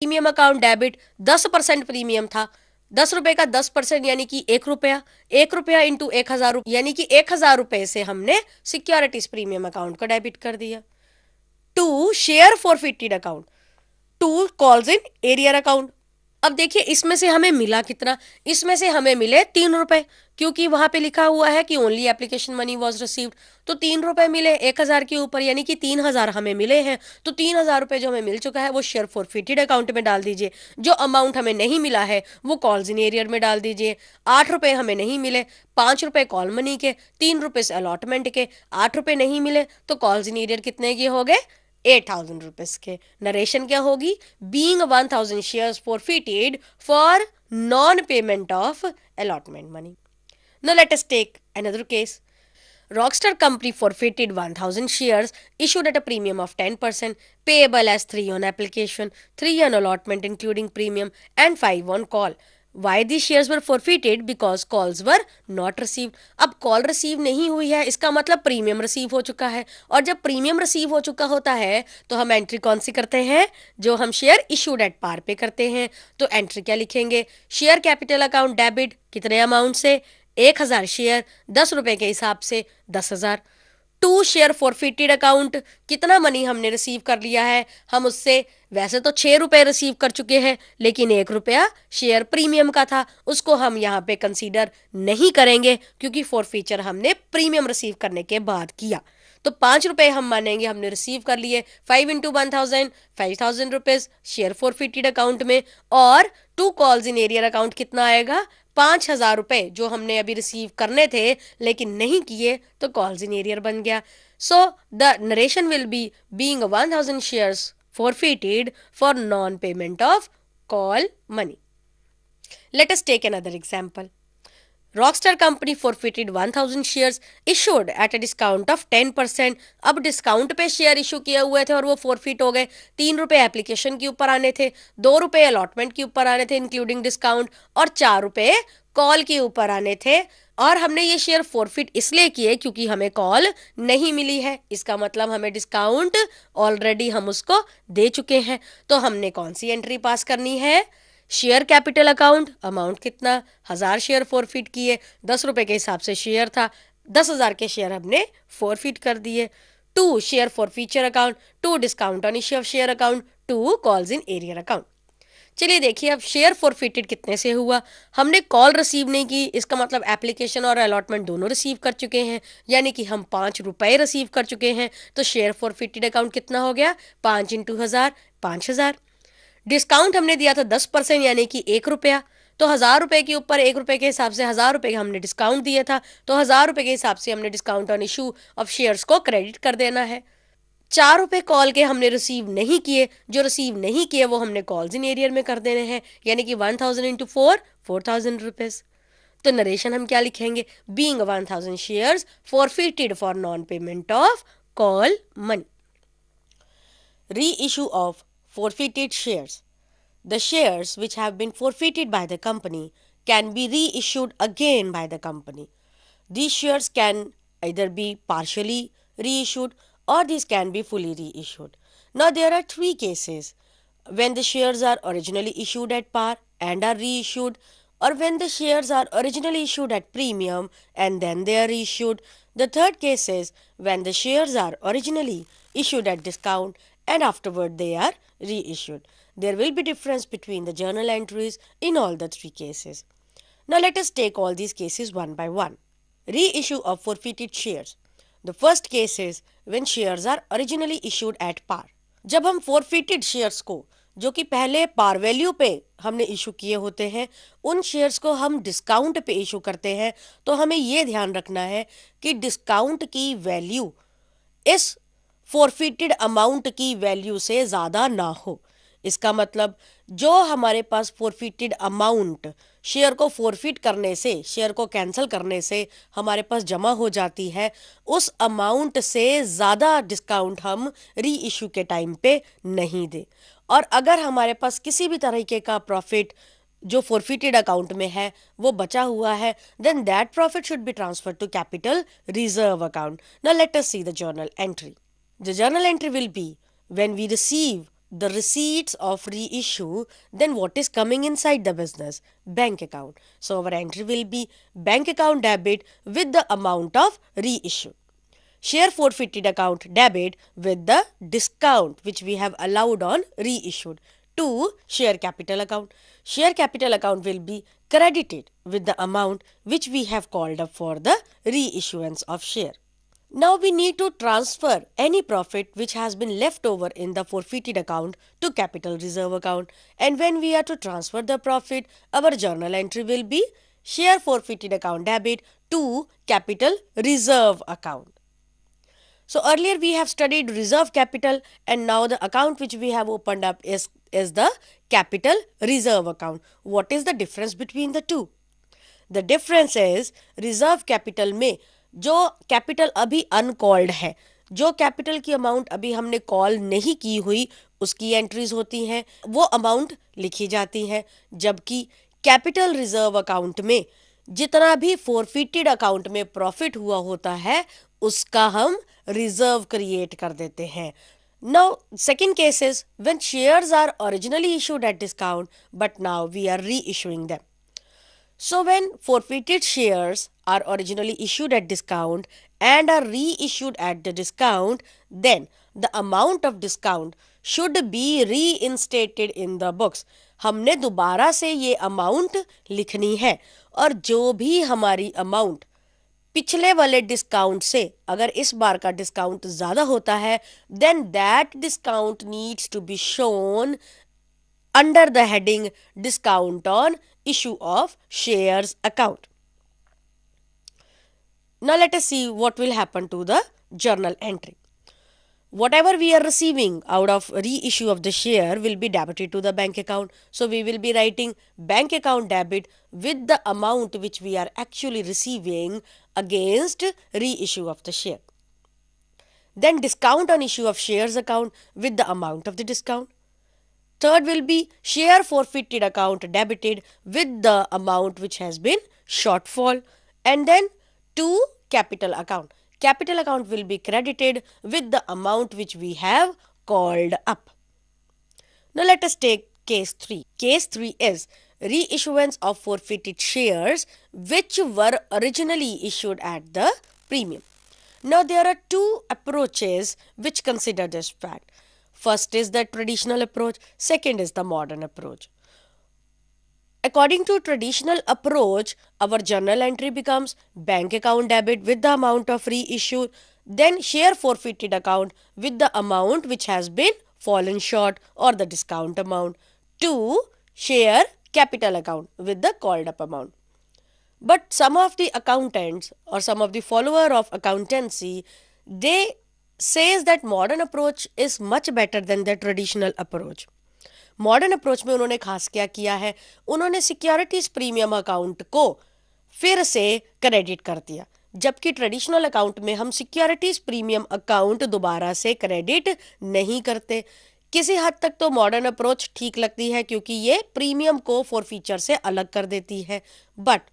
Premium account debit 10% premium था, 10 रुपए का 10% यानी कि 1 रुपया, 1 रुपया इंटू 1,000 यानी कि 1,000 रुपए से हमने सिक्योरिटीज प्रीमियम अकाउंट को डेबिट कर दिया। 2 share forfeited account, 2 calls in arrear account. अब देखिए इसमें से हमें मिला कितना, इसमें से हमें मिले 3 रुपए, क्योंकि वहां पे लिखा हुआ है कि only application money was received, तो 3 रुपए मिले 1,000 के ऊपर, यानी कि 3,000 हमें मिले हैं। तो 3,000 रुपए जो हमें मिल चुका है वो शेयर फॉरफिटेड अकाउंट में डाल दीजिए। जो अमाउंट हमें नहीं मिला है वो कॉल्स इन एरियर में डाल दीजिए। 8 रुपए हमें नहीं मिले, 5 रुपए कॉल मनी के, 3 रुपए से अलॉटमेंट के, 8 रुपए नहीं मिले, तो कॉल्स इन एरियर कितने के हो गए, 8,000 रुपीज के। नरेशन क्या होगी, being 1,000 shares forfeited for non payment of allotment money. Now let us take another case. Rockstar Company forfeited 1,000 shares issued at a premium of 10%, payable as 3 on application, 3 on allotment including premium, and 5 on call. Why these shares were forfeited? Because calls were not received. अब call receive नहीं हुई है, इसका मतलब premium receive हो चुका है, और जब प्रीमियम रिसीव हो चुका होता है तो हम एंट्री कौन सी करते हैं, जो हम शेयर इशूड एट पार पे करते हैं। तो एंट्री क्या लिखेंगे, शेयर कैपिटल अकाउंट डेबिट, कितने अमाउंट से, 1,000 शेयर, 10 रुपए के हिसाब से 10,000। 2 शेयर फॉरफिटेड अकाउंट, कितना मनी हमने रिसीव कर लिया है, हम उससे वैसे तो 6 रुपए रिसीव कर चुके हैं, लेकिन 1 रुपया शेयर प्रीमियम का था, उसको हम यहाँ पे कंसीडर नहीं करेंगे क्योंकि फॉरफीचर हमने प्रीमियम रिसीव करने के बाद किया। तो 5 रुपए हम मानेंगे हमने रिसीव कर लिए, 5 into 1,000, 5,000 rupees share forfeited account में, और 2 कॉल्स इन एरियर अकाउंट कितना आएगा, 5,000 रुपए जो हमने अभी रिसीव करने थे लेकिन नहीं किए, तो कॉल्स इन एरियर बन गया। So the narration will be being 1,000 shares forfeited for non-payment of call money. Let us take another example. Rockstar Company forfeited 1,000 shares issued at a discount of 10%. अब discount पे share issue किए हुए थे और वो forfeit हो गए। 3 रुपए एप्लीकेशन के ऊपर आने थे, 2 रुपए अलॉटमेंट के ऊपर आने थे इंक्लूडिंग डिस्काउंट, और 4 रुपए कॉल के ऊपर आने थे। और हमने ये शेयर फॉरफिट इसलिए किए क्योंकि हमें कॉल नहीं मिली है, इसका मतलब हमें डिस्काउंट ऑलरेडी हम उसको दे चुके हैं। तो हमने कौन सी एंट्री पास करनी है, शेयर कैपिटल अकाउंट, अमाउंट कितना, 1,000 शेयर फॉरफिट किए, 10 रुपए के हिसाब से शेयर था, 10,000 के शेयर हमने फॉरफिट कर दिए। 2 share forfeiture account, 2 discount on issue of share account, 2 calls in arrear account. चलिए देखिए अब शेयर फॉरफिटेड कितने से हुआ, हमने कॉल रिसीव नहीं की, इसका मतलब एप्लीकेशन और अलॉटमेंट दोनों रिसीव कर चुके हैं, यानी कि हम 5 रुपए रिसीव कर चुके हैं। तो शेयर फॉरफिटेड अकाउंट कितना हो गया, 5 इंटू 1,000, 5,000। डिस्काउंट हमने दिया था 10% यानी कि 1 रुपया, तो 1,000 रुपए के ऊपर 1 रुपए के हिसाब से 1,000 रुपए का हमने डिस्काउंट दिया था, तो 1,000 रुपए के हिसाब से हमने discount on issue of shares को क्रेडिट कर देना है। 4 रुपए कॉल के हमने रिसीव नहीं किए, जो रिसीव नहीं किए वो हमने कॉल्स इन एरियर में कर देने हैं, यानी कि 1,000 इंटू 4, 4,000 रुपीज। तो नरेशन हम क्या लिखेंगे, being 1,000 shares forfeited for non payment of call money. Re issue of forfeited shares. The shares which have been forfeited by the company can be reissued again by the company. These shares can either be partially reissued or these can be fully reissued. Now there are 3 cases: when the shares are originally issued at par and are reissued, or when the shares are originally issued at premium and then they are reissued. The third case is when the shares are originally issued at discount and afterward they are reissued. There will be difference between the journal entries in all the 3 cases. Now let us take all these cases one by one. Reissue of forfeited shares. The first case is when shares are originally issued at par. जब हम forfeited shares को, जो कि पहले par value पे हमने issue किए होते हैं, उन शेयर्स को हम डिस्काउंट पे इशू करते हैं, तो हमें ये ध्यान रखना है कि डिस्काउंट की वैल्यू इस फॉरफिटेड अमाउंट की वैल्यू से ज़्यादा ना हो। इसका मतलब जो हमारे पास फॉरफिटेड अमाउंट शेयर को फॉरफिट करने से, शेयर को कैंसिल करने से हमारे पास जमा हो जाती है, उस अमाउंट से ज़्यादा डिस्काउंट हम री इशू के टाइम पे नहीं दें। और अगर हमारे पास किसी भी तरीके का प्रॉफिट जो फॉरफिटेड अकाउंट में है वो बचा हुआ है, then that profit should be transfer to capital reserve account. Now let us see the journal entry. The journal entry will be when we receive the receipts of reissue, then what is coming inside the business? Bank account. So our entry will be bank account debit with the amount of reissue. Share forfeited account debit with the discount which we have allowed on reissued. 2. Share capital account. Share capital account will be credited with the amount which we have called up for the reissuance of share. Now we need to transfer any profit which has been left over in the forfeited account to capital reserve account, and when we are to transfer the profit, our journal entry will be share forfeited account debit to capital reserve account. So earlier we have studied reserve capital, and now the account which we have opened up is the capital reserve account. What is the difference between the two? The difference is reserve capital में जो capital अभी uncalled है, जो capital की amount अभी हमने call नहीं की हुई, उसकी एंट्रीज होती हैं, वो अमाउंट लिखी जाती है, जबकि कैपिटल रिजर्व अकाउंट में जितना भी फोरफिटेड अकाउंट में प्रॉफिट हुआ होता है उसका हम रिजर्व क्रिएट कर देते हैं. Now, second case is when shares are originally issued at discount, but now we are reissuing them. So when forfeited shares are originally issued at discount and are reissued at the discount, then the amount of discount should be reinstated in the books. हमने दोबारा से ये amount लिखनी है, और जो भी हमारी अमाउंट पिछले वाले डिस्काउंट से अगर इस बार का डिस्काउंट ज़्यादा होता है, then that discount needs to be shown under the heading discount on issue of shares account. Now let us see what will happen to the journal entry. Whatever we are receiving out of reissue of the share will be debited to the bank account. So we will be writing bank account debit with the amount which we are actually receiving against reissue of the share. Then discount on issue of shares account with the amount of the discount. Third will be share forfeited account debited with the amount which has been shortfall. And then 2. Capital account. Capital account will be credited with the amount which we have called up. Now let us take case 3. Case 3 is reissuance of forfeited shares which were originally issued at the premium. Now there are two approaches which consider this fact. First is the traditional approach, second is the modern approach. According to traditional approach, our journal entry becomes bank account debit with the amount of reissue, then share forfeited account with the amount which has been fallen short or the discount amount, 2. Share capital account with the called up amount. But some of the accountants or some of the follower of accountancy, they says that modern approach is much better than the traditional approach. Modern approach में उन्होंने खास क्या किया है, उन्होंने securities premium account को फिर से क्रेडिट कर दिया, जबकि ट्रेडिशनल अकाउंट में हम सिक्योरिटीज प्रीमियम अकाउंट दोबारा से क्रेडिट नहीं करते. किसी हद तक तो मॉडर्न अप्रोच ठीक लगती है क्योंकि ये प्रीमियम को फॉरफीचर से अलग कर देती है. But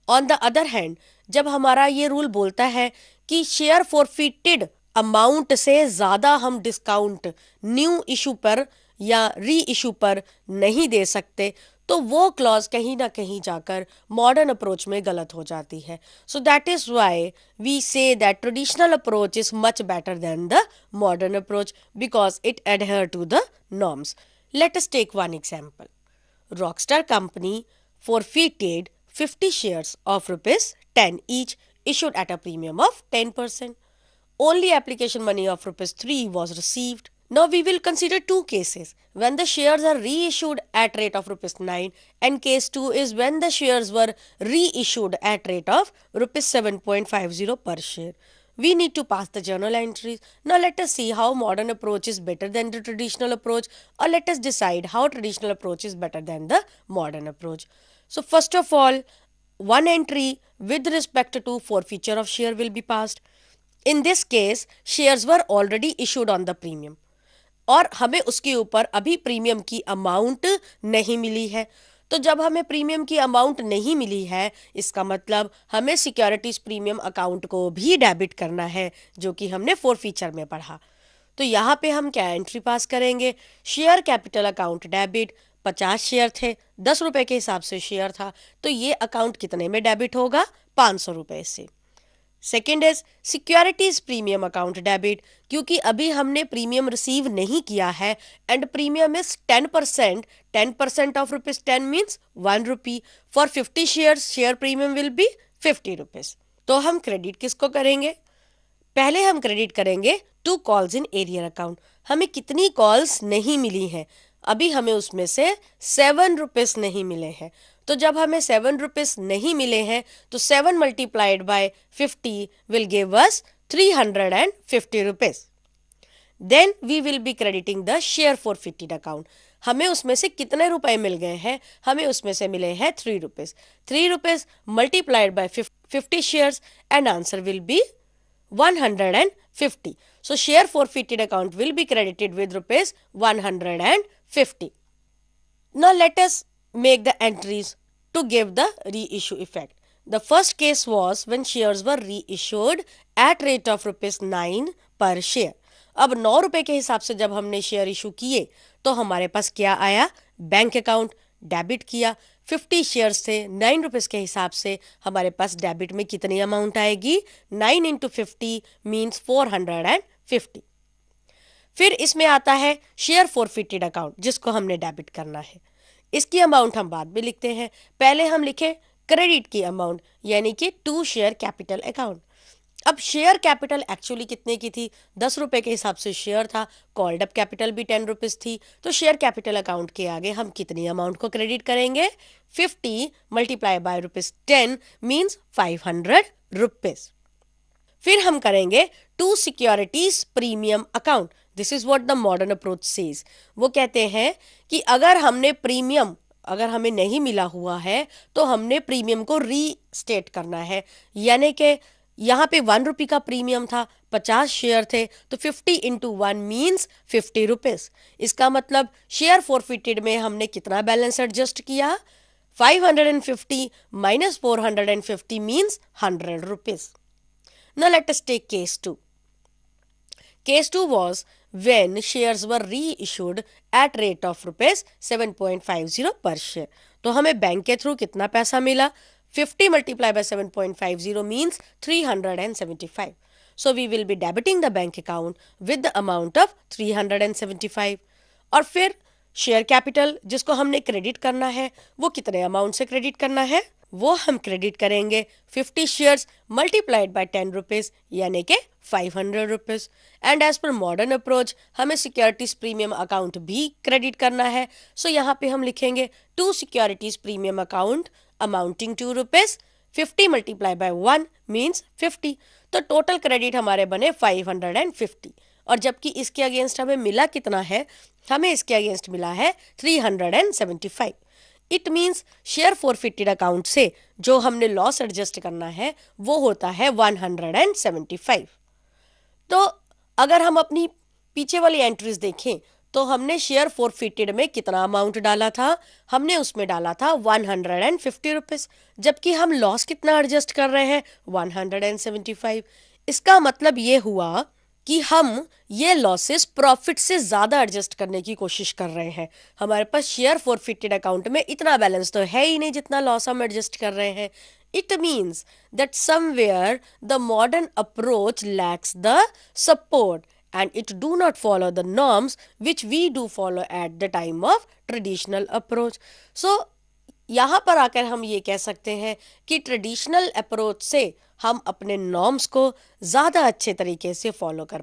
on the other hand जब हमारा ये रूल बोलता है कि शेयर फॉरफिटेड अमाउंट से ज़्यादा हम डिस्काउंट न्यू इशू पर या री इशू पर नहीं दे सकते, तो वो क्लॉज कहीं ना कहीं जाकर मॉडर्न अप्रोच में गलत हो जाती है. So that is why we say that traditional approach is much better than the modern approach because it adhere to the norms. Let us take one example. Rockstar company forfeited 50 shares of rupees 10 each issued at a premium of 10%. Only application money of rupees 3 was received. Now we will consider two cases when the shares are reissued at rate of rupees 9 and case 2 is when the shares were reissued at rate of rupees 7.50 per share. We need to pass the journal entries. Now let us see how modern approach is better than the traditional approach, or let us decide how traditional approach is better than the modern approach. So first of all, one entry with respect to forfeiture of share will be passed. In this case, shares were already issued on the premium और हमें उसके ऊपर अभी premium की amount नहीं मिली है. तो जब हमें प्रीमियम की अमाउंट नहीं मिली है, इसका मतलब हमें सिक्योरिटीज प्रीमियम अकाउंट को भी डेबिट करना है, जो कि हमने फोरफीचर में पढ़ा. तो यहाँ पे हम क्या एंट्री पास करेंगे, share capital account debit, 50 share थे, 10 रुपए के हिसाब से शेयर था, तो ये अकाउंट कितने में डेबिट होगा, 500 रुपए से। Second is securities premium account debit, क्योंकि अभी हमने प्रीमियम रिसीव नहीं किया है and premium is 10%, 10% of ₹10 means 1 rupee. For 50 shares share premium will be 50 rupees. तो हम क्रेडिट किसको करेंगे, पहले हम क्रेडिट करेंगे 2 कॉल्स इन एरियर अकाउंट। हमें कितनी कॉल्स नहीं मिली हैं, अभी हमें उसमें से 7 रुपीज नहीं मिले हैं। तो जब हमें 7 रुपीज नहीं मिले हैं तो 7 multiplied by 50 will give us 350 rupees. Then we will be crediting the share forfeited account. हमें उसमें से कितने रुपए मिल गए हैं, हमें उसमें से मिले हैं 3 rupees. 3 rupees multiplied by 50 shares and answer will be 150. So share forfeited account will be credited with ₹150. Now let us make the entries to give the reissue effect. The first case was when shares were reissued at rate of ₹9 per share. अब 9 रुपए के हिसाब से जब हमने share issue किए तो हमारे पास क्या आया, बैंक अकाउंट डेबिट किया। 50 शेयर्स थे, 9 रुपीज के हिसाब से हमारे पास डेबिट में कितनी अमाउंट आएगी, 9 into 50 मीन्स 450। फिर इसमें आता है शेयर फॉरफिटेड अकाउंट जिसको हमने डेबिट करना है। इसकी अमाउंट हम बाद में लिखते हैं, पहले हम लिखे क्रेडिट की अमाउंट यानी कि 2 शेयर कैपिटल अकाउंट। अब शेयर कैपिटल एक्चुअली कितने की थी, 10 रुपए के हिसाब से शेयर था, कॉल्ड अप कैपिटल भी 10 रुपीज थी, तो शेयर कैपिटल अकाउंट के आगे हम कितनी अमाउंट को क्रेडिट करेंगे, 50 मल्टीप्लाई बाय ₹10 मीन्स 500 रुपीज। फिर हम करेंगे 2 securities premium account. This is what the modern approach says. वो कहते हैं कि अगर हमने प्रीमियम अगर हमें नहीं मिला हुआ है तो हमने प्रीमियम को रीस्टेट करना है, यानी कि यहाँ पे 1 रुपी का प्रीमियम था, 50 शेयर थे, तो 50 into 1 मीन्स 50 रुपीज। इसका मतलब शेयर फॉरफिटेड में हमने कितना बैलेंस एडजस्ट किया, 550 minus 450 means 100 rupees. Now let us take case 2. Case 2 was when shares were reissued at rate of ₹7.50 per share. तो हमें बैंक के थ्रू कितना पैसा मिला, 50 multiplied by 7.50 means 375. So we will be debiting the bank account with the amount of 375. और फिर share capital जिसको हमने क्रेडिट करना है वो कितने अमाउंट से क्रेडिट करना है, वो हम क्रेडिट करेंगे 50 शेयर्स मल्टीप्लाइड बाय 10 रुपीज यानी कि 500 rupees. And as per modern approach हमें सिक्योरिटीज प्रीमियम अकाउंट भी क्रेडिट करना है, सो यहाँ पे हम लिखेंगे 2 securities premium account amounting to rupees, 50 multiply by 1 means 50। तो टोटल क्रेडिट हमारे बने 550, और जबकि इसके अगेंस्ट हमें मिला कितना है, हमें इसके अगेंस्ट मिला है 375। It means share forfeited account से जो हमने लॉस एडजस्ट करना है वो होता है 175। तो अगर हम अपनी पीछे वाली एंट्रीज देखें तो हमने शेयर फॉरफिटेड में कितना अमाउंट डाला था, हमने उसमें डाला था 150 रुपीज, जबकि हम लॉस कितना एडजस्ट कर रहे हैं 175। इसका मतलब ये हुआ कि हम ये लॉसेस प्रॉफिट से ज़्यादा एडजस्ट करने की कोशिश कर रहे हैं। हमारे पास शेयर फॉरफिटेड अकाउंट में इतना बैलेंस तो है ही नहीं जितना लॉस हम एडजस्ट कर रहे हैं। It means that somewhere the modern approach lakhs the support and it do not follow the norms which we do follow at the time of traditional approach. So यहाँ पर आकर हम ये कह सकते हैं कि ट्रेडिशनल अप्रोच से हम अपने नॉर्म्स को ज़्यादा अच्छे तरीके से फॉलो कर